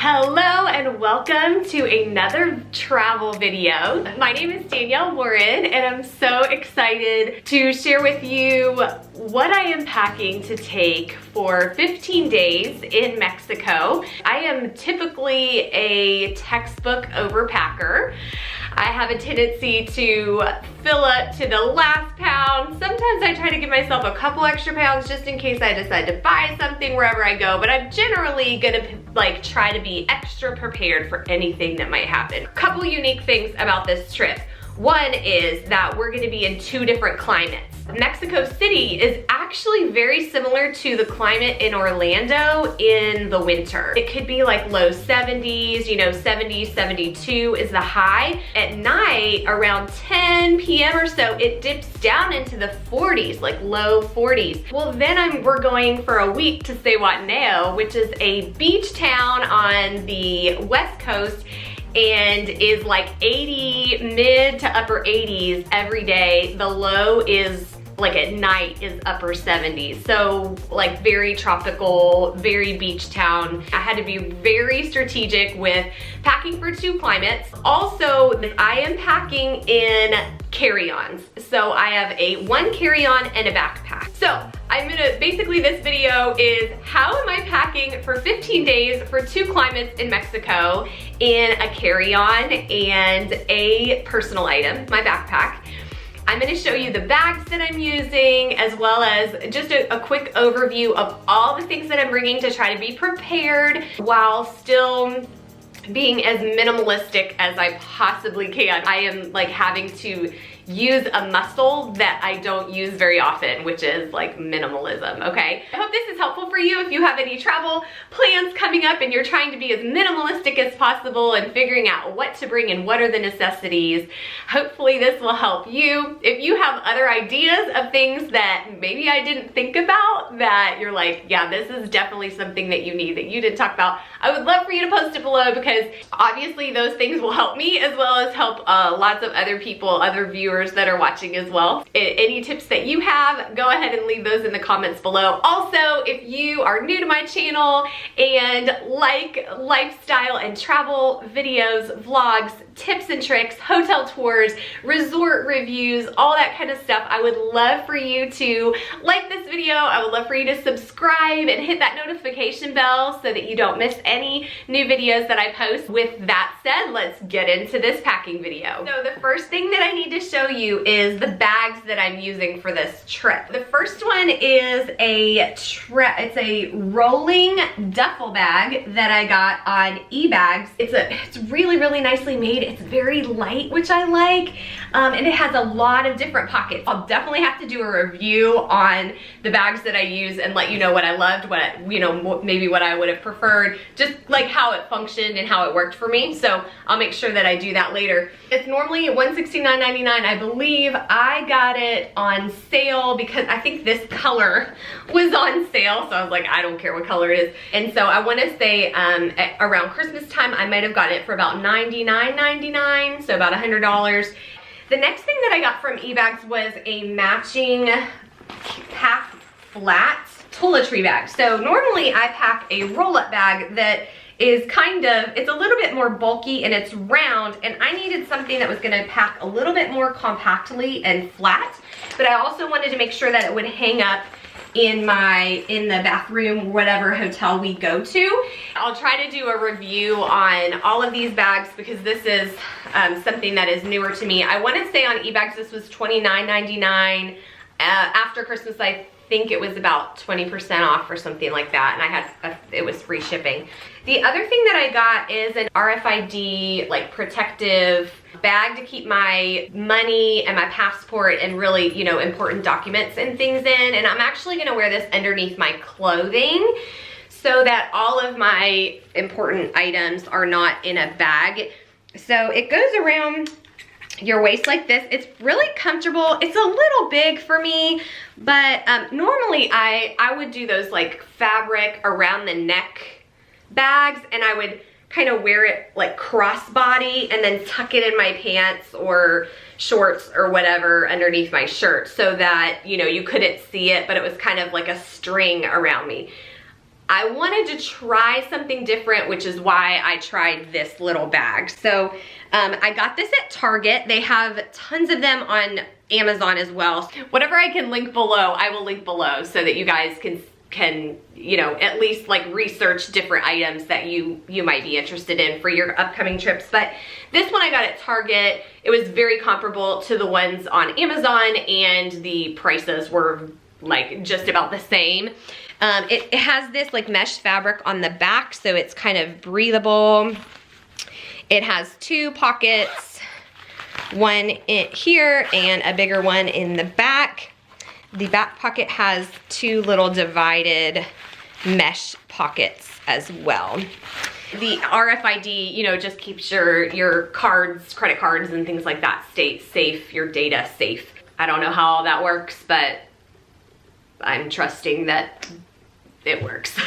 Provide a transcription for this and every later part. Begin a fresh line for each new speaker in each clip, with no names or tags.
Hello and welcome to another travel video. My name is Danielle Warren and I'm so excited to share with you what I am packing to take for 15 days in Mexico. I am typically a textbook overpacker. I have a tendency to fill up to the last pound. Sometimes I try to give myself a couple extra pounds just in case I decide to buy something wherever I go, but I'm generally gonna try to be extra prepared for anything that might happen. A couple unique things about this trip. One is that we're gonna be in 2 different climates. Mexico City is actually very similar to the climate in Orlando in the winter. It could be like low 70s, 70, 72 is the high. At night, around 10 p.m. or so, it dips down into the 40s, like low 40s. Well, then we're going for a week to Zihuatanejo, which is a beach town on the West Coast, and is like 80, mid to upper 80s every day. The low is like at night is upper 70s. So like very tropical, very beach town. I had to be very strategic with packing for 2 climates. Also, I am packing in carry-ons. So I have one carry-on and a backpack. So basically this video is how am I packing for 15 days for 2 climates in Mexico in a carry-on and a personal item, my backpack. I'm gonna show you the bags that I'm using, as well as just a quick overview of all the things that I'm bringing to try to be prepared while still being as minimalistic as I possibly can. I am like having to use a muscle that I don't use very often, which is like minimalism, okay? I hope this is helpful for you if you have any travel plans coming up and you're trying to be as minimalistic as possible and figuring out what to bring and what are the necessities. Hopefully this will help you. If you have other ideas of things that maybe I didn't think about that you're like, yeah, this is definitely something that you need that you didn't talk about, I would love for you to post it below, because obviously those things will help me as well as help lots of other people, other viewers that are watching as well. Any tips that you have, go ahead and leave those in the comments below. Also, if you are new to my channel and like lifestyle and travel videos, vlogs, tips and tricks, hotel tours, resort reviews, all that kind of stuff, I would love for you to like this video. I would love for you to subscribe and hit that notification bell so that you don't miss any new videos that I post. With that said, let's get into this packing video. So the first thing that I need to show you is the bags that I'm using for this trip. The first one is it's a rolling duffel bag that I got on eBags. It's really, really nicely made. It's very light, which I like, and it has a lot of different pockets. I'll definitely have to do a review on the bags that I use and let you know what I loved, maybe what I would have preferred, just like how it functioned and how it worked for me. So I'll make sure that I do that later. It's normally $169.99. I believe I got it on sale because I think this color was on sale. So I was like, I don't care what color it is. And so I want to say around Christmas time, I might have gotten it for about $99.99, so about $100. The next thing that I got from eBags was a matching pack flat toiletry bag. So normally I pack a roll-up bag that is it's a little bit more bulky and it's round, and I needed something that was gonna pack a little bit more compactly and flat, but I also wanted to make sure that it would hang up in the bathroom, whatever hotel we go to. I'll try to do a review on all of these bags because this is something that is newer to me. I want to say on eBags this was $29.99. After Christmas, I think it was about 20% off or something like that, and it was free shipping. The other thing that I got is an RFID protective bag to keep my money and my passport and really, important documents and things in. And I'm actually gonna wear this underneath my clothing so that all of my important items are not in a bag. So it goes around your waist like this. It's really comfortable. It's a little big for me, but normally I would do those like fabric around the neck bags, and I would kind of wear it like crossbody and then tuck it in my pants or shorts or whatever underneath my shirt so that, you couldn't see it, but it was kind of like a string around me. I wanted to try something different, which is why I tried this little bag. So I got this at Target. They have tons of them on Amazon as well. Whatever I can link below, I will link below so that you guys can you know, at least like research different items that you might be interested in for your upcoming trips. But this one I got at Target. It was very comparable to the ones on Amazon, and the prices were like just about the same. It has this like mesh fabric on the back, so it's kind of breathable. It has 2 pockets, one in here and a bigger one in the back. The back pocket has 2 little divided mesh pockets as well. The RFID, you know, just keeps your cards, credit cards and things like that stay safe, your data safe. I don't know how all that works, but I'm trusting that it works.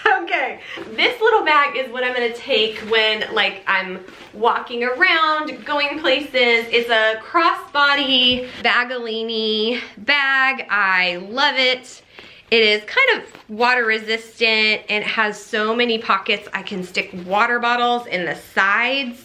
Okay, this little bag is what I'm gonna take when like I'm walking around, going places. It's a crossbody Bagolini bag. I love it. It is kind of water resistant and it has so many pockets. I can stick water bottles in the sides.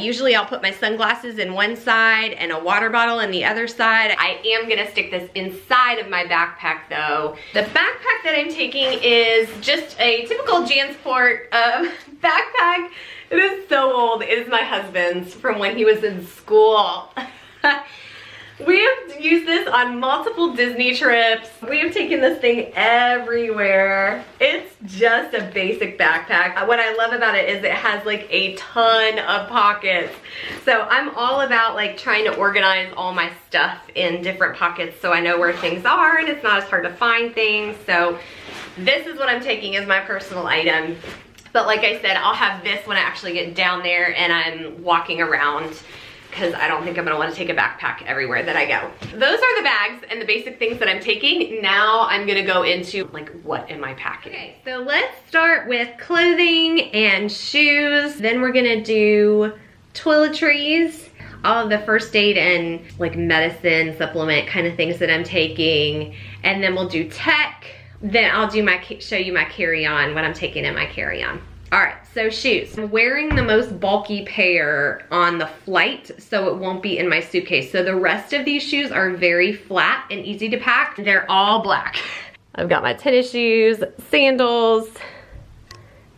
Usually I'll put my sunglasses in one side and a water bottle in the other side. I am gonna stick this inside of my backpack though. The backpack that I'm taking is just a typical JanSport backpack. It is so old. It is my husband's from when he was in school. We have used this on multiple Disney trips. We have taken this thing everywhere. It's just a basic backpack. What I love about it is it has like a ton of pockets. So I'm all about like trying to organize all my stuff in different pockets so I know where things are and it's not as hard to find things. So this is what I'm taking as my personal item. But like I said, I'll have this when I actually get down there and I'm walking around, because I don't think I'm gonna wanna take a backpack everywhere that I go. Those are the bags and the basic things that I'm taking. Now I'm gonna go into like, what am I packing? Okay, so let's start with clothing and shoes. Then we're gonna do toiletries, all of the first aid and like medicine, supplement kind of things that I'm taking. And then we'll do tech. Then I'll do show you my carry-on, what I'm taking in my carry-on. All right, so shoes. I'm wearing the most bulky pair on the flight, so it won't be in my suitcase. So the rest of these shoes are very flat and easy to pack. They're all black. I've got my tennis shoes, sandals,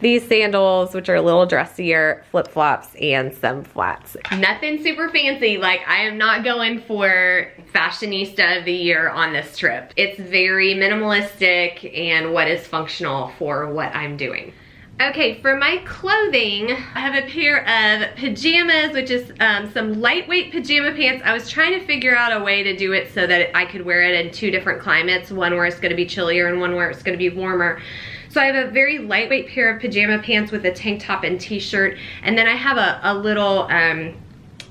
these sandals, which are a little dressier, flip-flops, and some flats. Nothing super fancy. Like, I am not going for fashionista of the year on this trip. It's very minimalistic and what is functional for what I'm doing. Okay, for my clothing, I have a pair of pajamas, which is some lightweight pajama pants. I was trying to figure out a way to do it so that I could wear it in 2 different climates, one where it's gonna be chillier and one where it's gonna be warmer. So I have a very lightweight pair of pajama pants with a tank top and t-shirt, and then I have a little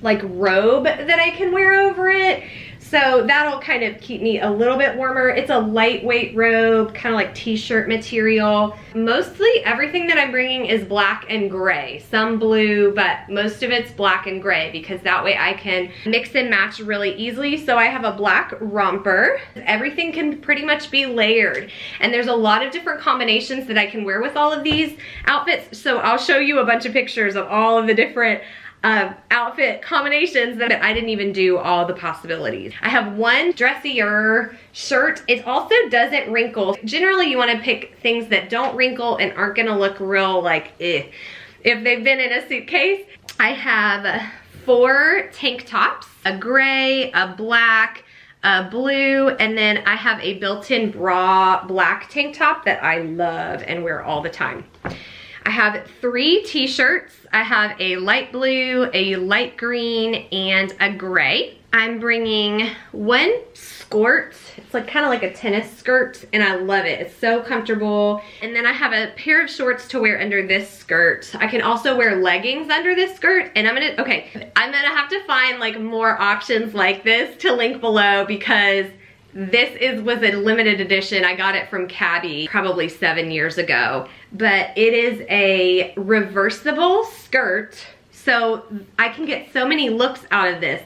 like robe that I can wear over it. So that'll kind of keep me a little bit warmer. It's a lightweight robe, kind of like t-shirt material. Mostly everything that I'm bringing is black and gray. Some blue, but most of it's black and gray because that way I can mix and match really easily. So I have a black romper. Everything can pretty much be layered. And there's a lot of different combinations that I can wear with all of these outfits. So I'll show you a bunch of pictures of all of the different outfit combinations that I didn't even do all the possibilities. I have one dressier shirt. It also doesn't wrinkle. Generally, you want to pick things that don't wrinkle and aren't gonna look real like if they've been in a suitcase. I have 4 tank tops, a gray, a black, a blue, and then I have a built-in bra black tank top that I love and wear all the time. I have 3 t-shirts. I have a light blue, a light green, and a gray. I'm bringing 1 skirt. It's like kind of like a tennis skirt, and I love it. It's so comfortable. And then I have a pair of shorts to wear under this skirt. I can also wear leggings under this skirt, and I'm gonna have to find like more options like this to link below because this was a limited edition. I got it from Cabby probably 7 years ago, but it is a reversible skirt, so I can get so many looks out of this.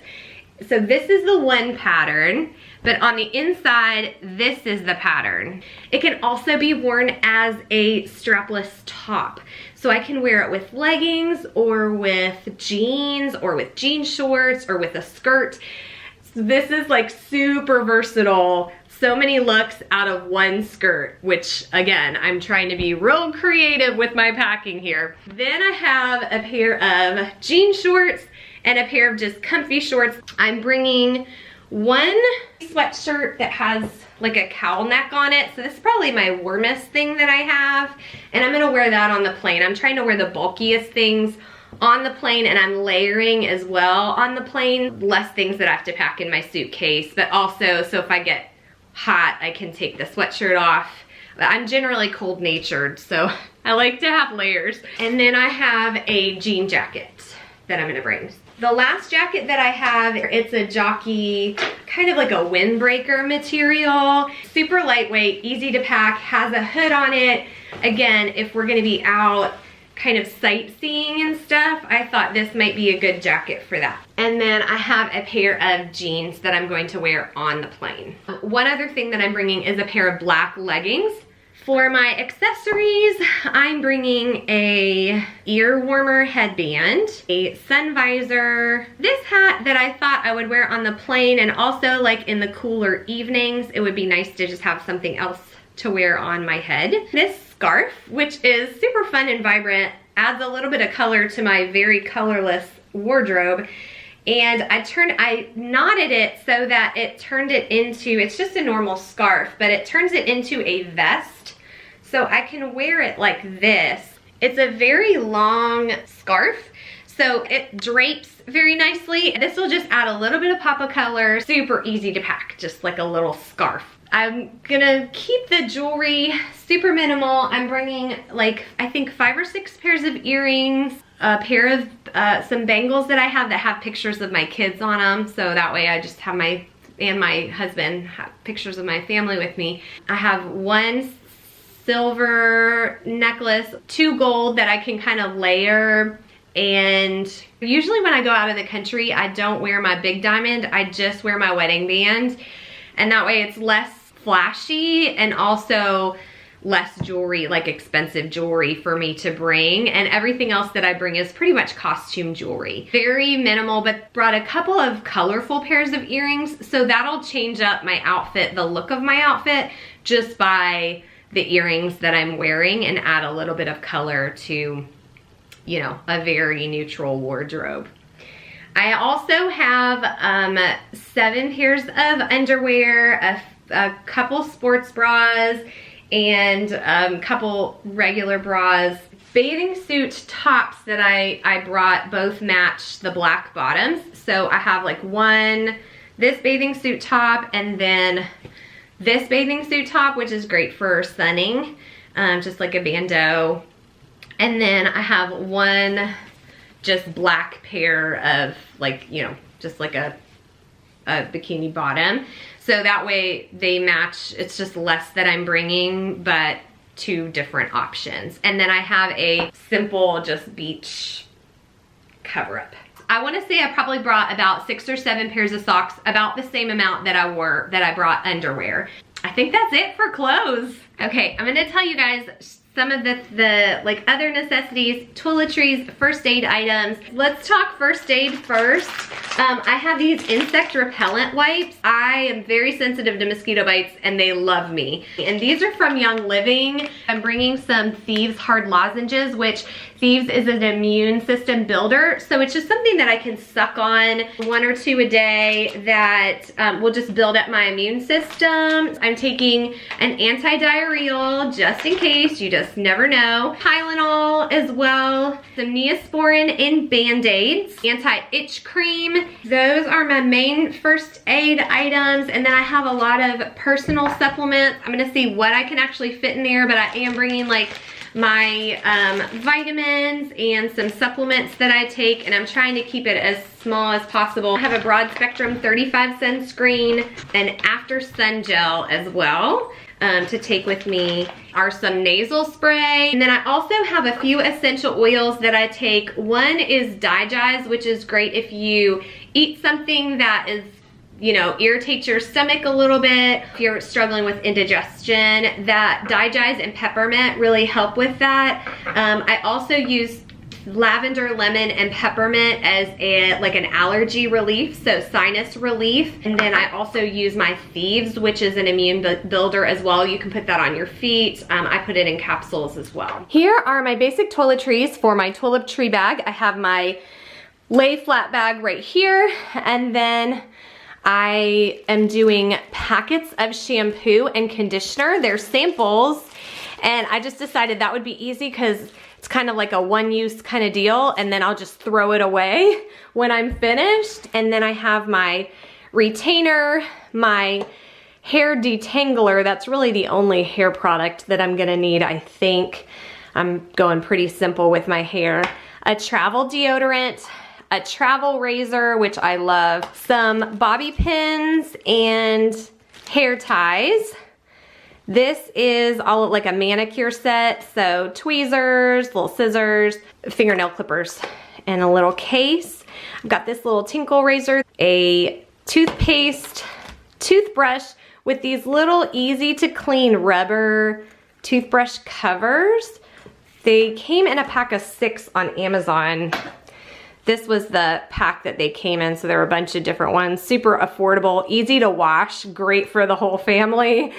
So this is the one pattern. but on the inside, this is the pattern. It can also be worn as a strapless top. So I can wear it with leggings or with jeans or with jean shorts or with a skirt. So this is like super versatile. So many looks out of one skirt, which again, I'm trying to be real creative with my packing here. Then I have a pair of jean shorts and a pair of just comfy shorts. I'm bringing one sweatshirt that has like a cowl neck on it. So this is probably my warmest thing that I have. And I'm gonna wear that on the plane. I'm trying to wear the bulkiest things on the plane, and I'm layering as well on the plane. Less things that I have to pack in my suitcase, but also, so if I get hot, I can take the sweatshirt off. I'm generally cold natured, so I like to have layers. And then I have a jean jacket that I'm gonna bring. The last jacket that I have, it's a jockey, kind of like a windbreaker material. Super lightweight, easy to pack, has a hood on it. Again, if we're gonna be out kind of sightseeing and stuff, I thought this might be a good jacket for that. And then I have a pair of jeans that I'm going to wear on the plane. One other thing that I'm bringing is a pair of black leggings. For my accessories, I'm bringing a ear warmer headband, a sun visor, this hat that I thought I would wear on the plane, and also like in the cooler evenings, it would be nice to just have something else to wear on my head. This scarf, which is super fun and vibrant, adds a little bit of color to my very colorless wardrobe. And I knotted it so that it turned it into, it's just a normal scarf, but it turns it into a vest. So I can wear it like this. It's a very long scarf, so it drapes very nicely. This will just add a little bit of pop of color. Super easy to pack, just like a little scarf. I'm gonna keep the jewelry super minimal. I'm bringing like, I think 5 or 6 pairs of earrings, a pair of some bangles that I have that have pictures of my kids on them. So that way I just have my husband have pictures of my family with me. I have one silver necklace, 2 gold that I can kind of layer. And usually when I go out of the country, I don't wear my big diamond. I just wear my wedding band. And that way it's less flashy and also less jewelry, like expensive jewelry for me to bring. And everything else that I bring is pretty much costume jewelry. Very minimal, but brought a couple of colorful pairs of earrings. So that'll change up my outfit, the look of my outfit, just by the earrings that I'm wearing, and add a little bit of color to, you know, a very neutral wardrobe. I also have 7 pairs of underwear, a couple sports bras, and a couple regular bras. Bathing suit tops that I brought both match the black bottoms. So I have like this bathing suit top, and then this bathing suit top, which is great for sunning, just like a bandeau. And then I have one just black pair of, like, you know, just like a bikini bottom. So that way they match. It's just less that I'm bringing, but 2 different options. And then I have a simple just beach cover up. I want to say I probably brought about 6 or 7 pairs of socks, about the same amount that I brought underwear. I think that's it for clothes. Okay, I'm gonna tell you guys some of the like other necessities, toiletries, first aid items. Let's talk first aid first. I have these insect repellent wipes. I am very sensitive to mosquito bites and they love me. And these are from Young Living. I'm bringing some Thieves Hard Lozenges, which Thieves is an immune system builder. So it's just something that I can suck on 1 or 2 a day that will just build up my immune system. I'm taking an anti-diarrheal just in case, you just never know. Tylenol as well. Some Neosporin in Band-Aids. Anti-itch cream. Those are my main first aid items. And then I have a lot of personal supplements. I'm gonna see what I can actually fit in there, but I am bringing like my vitamins and some supplements that I take, and I'm trying to keep it as small as possible. I have a broad spectrum 35 sunscreen and after sun gel as well to take with me. Are some nasal spray. And then I also have a few essential oils that I take. One is Digest, which is great if you eat something that is you know, irritates your stomach a little bit, if you're struggling with indigestion, that digest and peppermint really help with that. I also use lavender, lemon, and peppermint as like an allergy relief, so sinus relief. And then I also use my Thieves, which is an immune builder as well. You can put that on your feet. I put it in capsules as well. Here are my basic toiletries for my toiletry bag. I have my lay flat bag right here, and then I am doing packets of shampoo and conditioner. They're samples, and I just decided that would be easy because it's kind of like a one-use kind of deal, and then I'll just throw it away when I'm finished. And then I have my retainer, my hair detangler. That's really the only hair product that I'm gonna need, I think. I'm going pretty simple with my hair. A travel deodorant, a travel razor, which I love, some bobby pins and hair ties. This is all like a manicure set, so tweezers, little scissors, fingernail clippers, and a little case. I've got this little tinkle razor, a toothpaste, toothbrush with these little easy to clean rubber toothbrush covers. They came in a pack of 6 on Amazon. This was the pack that they came in, so there were a bunch of different ones. Super affordable, easy to wash, great for the whole family.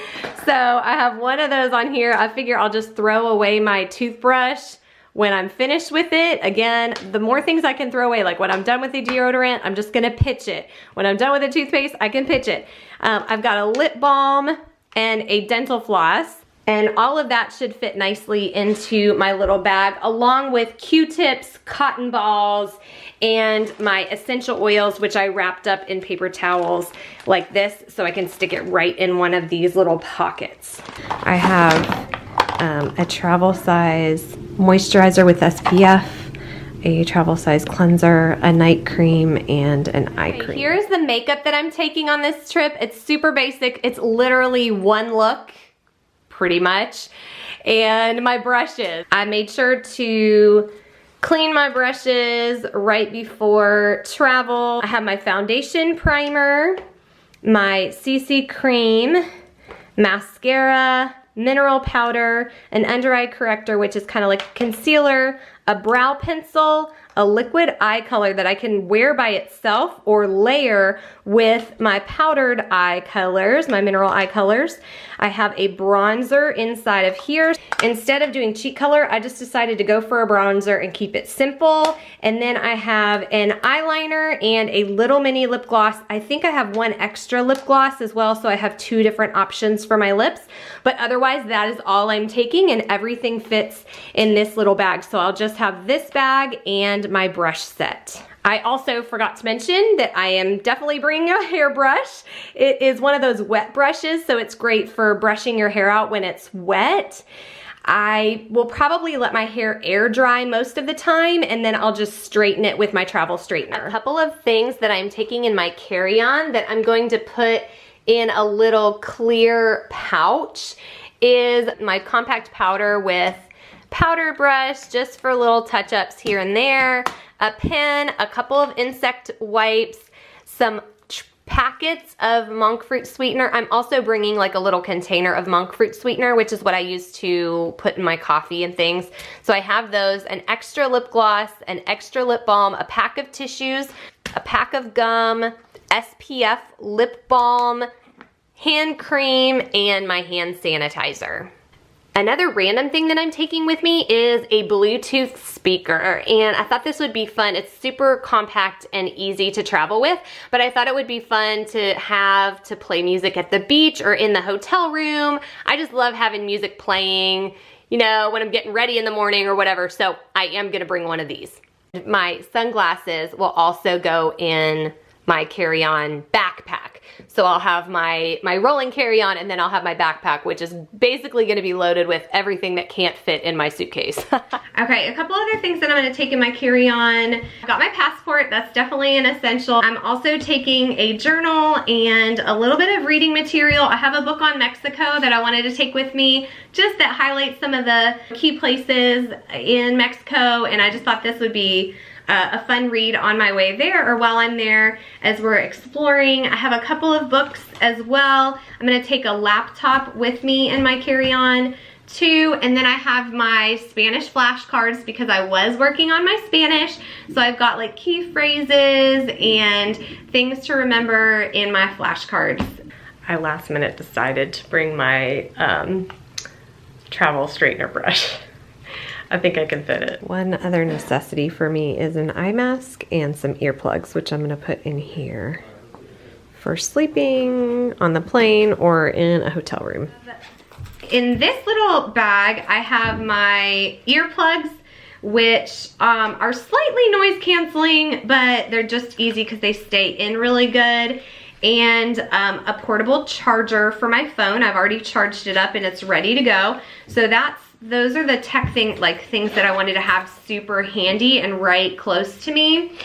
So I have one of those on here. I figure I'll just throw away my toothbrush when I'm finished with it. Again, the more things I can throw away, like when I'm done with the deodorant, I'm just gonna pitch it. When I'm done with the toothpaste, I can pitch it. I've got a lip balm and a dental floss. And all of that should fit nicely into my little bag, along with Q-tips, cotton balls, and my essential oils, which I wrapped up in paper towels like this, so I can stick it right in one of these little pockets. I have a travel size moisturizer with SPF, a travel size cleanser, a night cream, and an eye cream. Here's the makeup that I'm taking on this trip. It's super basic. It's literally one look, pretty much. And my brushes. I made sure to clean my brushes right before travel. I have my foundation primer, my CC cream, mascara, mineral powder, an under eye corrector, which is kind of like a concealer, a brow pencil, a liquid eye color that I can wear by itself or layer with my powdered eye colors, my mineral eye colors. I have a bronzer inside of here. Instead of doing cheek color, I just decided to go for a bronzer and keep it simple. And then I have an eyeliner and a little mini lip gloss. I think I have one extra lip gloss as well, so I have 2 different options for my lips. But otherwise, that is all I'm taking, and everything fits in this little bag. So I'll just have this bag and my brush set. I also forgot to mention that I am definitely bringing a hairbrush. It is one of those wet brushes, so it's great for brushing your hair out when it's wet. I will probably let my hair air dry most of the time, and then I'll just straighten it with my travel straightener. A couple of things that I'm taking in my carry-on that I'm going to put in a little clear pouch is my compact powder with powder brush, just for little touch-ups here and there, a pen, a couple of insect wipes, some packets of monk fruit sweetener. I'm also bringing like a little container of monk fruit sweetener, which is what I use to put in my coffee and things. So I have those, an extra lip gloss, an extra lip balm, a pack of tissues, a pack of gum, SPF lip balm, hand cream, and my hand sanitizer. Another random thing that I'm taking with me is a Bluetooth speaker, and I thought this would be fun. It's super compact and easy to travel with, but I thought it would be fun to have to play music at the beach or in the hotel room. I just love having music playing, you know, when I'm getting ready in the morning or whatever, so I am gonna bring one of these. My sunglasses will also go in my carry-on backpack. So I'll have my rolling carry-on, and then I'll have my backpack, which is basically gonna be loaded with everything that can't fit in my suitcase. Okay, a couple other things that I'm gonna take in my carry-on. I've got my passport, that's definitely an essential. I'm also taking a journal and a little bit of reading material. I have a book on Mexico that I wanted to take with me, just that highlights some of the key places in Mexico, and I just thought this would be a fun read on my way there or while I'm there as we're exploring. I have a couple of books as well. I'm gonna take a laptop with me in my carry-on too, and then I have my Spanish flashcards because I was working on my Spanish, so I've got like key phrases and things to remember in my flashcards. I last minute decided to bring my travel straightener brush. I think I can fit it. One other necessity for me is an eye mask and some earplugs, which I'm gonna put in here for sleeping on the plane or in a hotel room. In this little bag, I have my earplugs, which are slightly noise canceling, but they're just easy because they stay in really good. And a portable charger for my phone. I've already charged it up and it's ready to go. So those are the tech things that I wanted to have super handy and right close to me.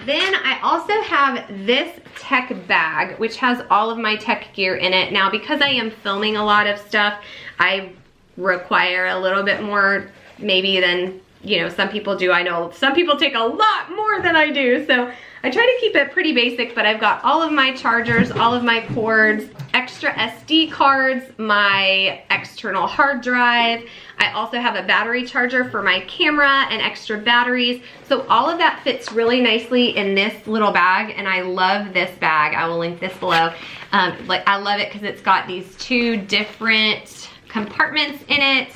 Then I also have this tech bag, which has all of my tech gear in it. Now, because I am filming a lot of stuff, I require a little bit more maybe than, you know, some people do. I know some people take a lot more than I do. So I try to keep it pretty basic, but I've got all of my chargers, all of my cords, extra SD cards, my external hard drive. I also have a battery charger for my camera and extra batteries. So all of that fits really nicely in this little bag, and I love this bag. I will link this below. I love it because it's got these two different compartments in it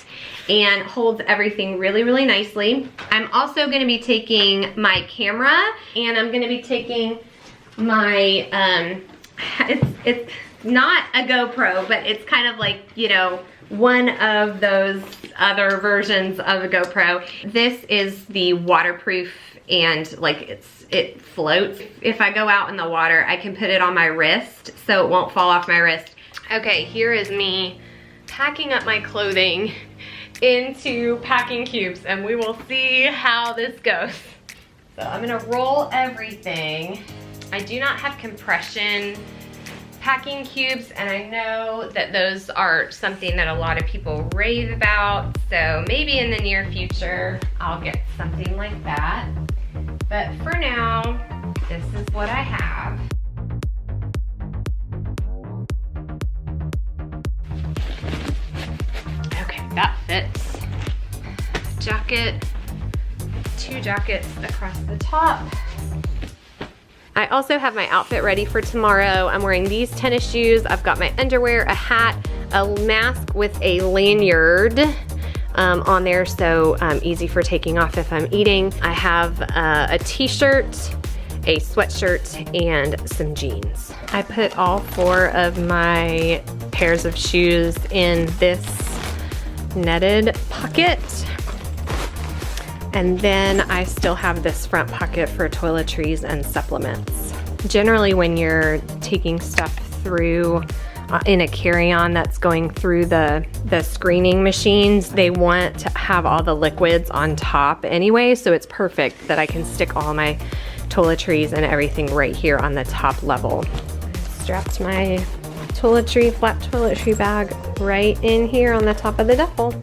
and holds everything really, really nicely. I'm also gonna be taking my camera, and I'm gonna be taking my, it's not a GoPro, but it's kind of like, you know, one of those other versions of a GoPro. This is the waterproof, and like it floats. If I go out in the water, I can put it on my wrist so it won't fall off my wrist. Okay, here is me packing up my clothing into packing cubes, and we will see how this goes. So I'm gonna roll everything. I do not have compression packing cubes, and I know that those are something that a lot of people rave about, so maybe in the near future I'll get something like that. But for now, this is what I have. Okay, that fits. Jacket, two jackets across the top. I also have my outfit ready for tomorrow. I'm wearing these tennis shoes. I've got my underwear, a hat, a mask with a lanyard on there, so easy for taking off if I'm eating. I have a t-shirt, a sweatshirt, and some jeans. I put all 4 of my pairs of shoes in this netted pocket. And then I still have this front pocket for toiletries and supplements. Generally, when you're taking stuff through in a carry-on that's going through the screening machines, they want to have all the liquids on top anyway, so it's perfect that I can stick all my toiletries and everything right here on the top level. Strapped my flat toiletry bag right in here on the top of the duffel.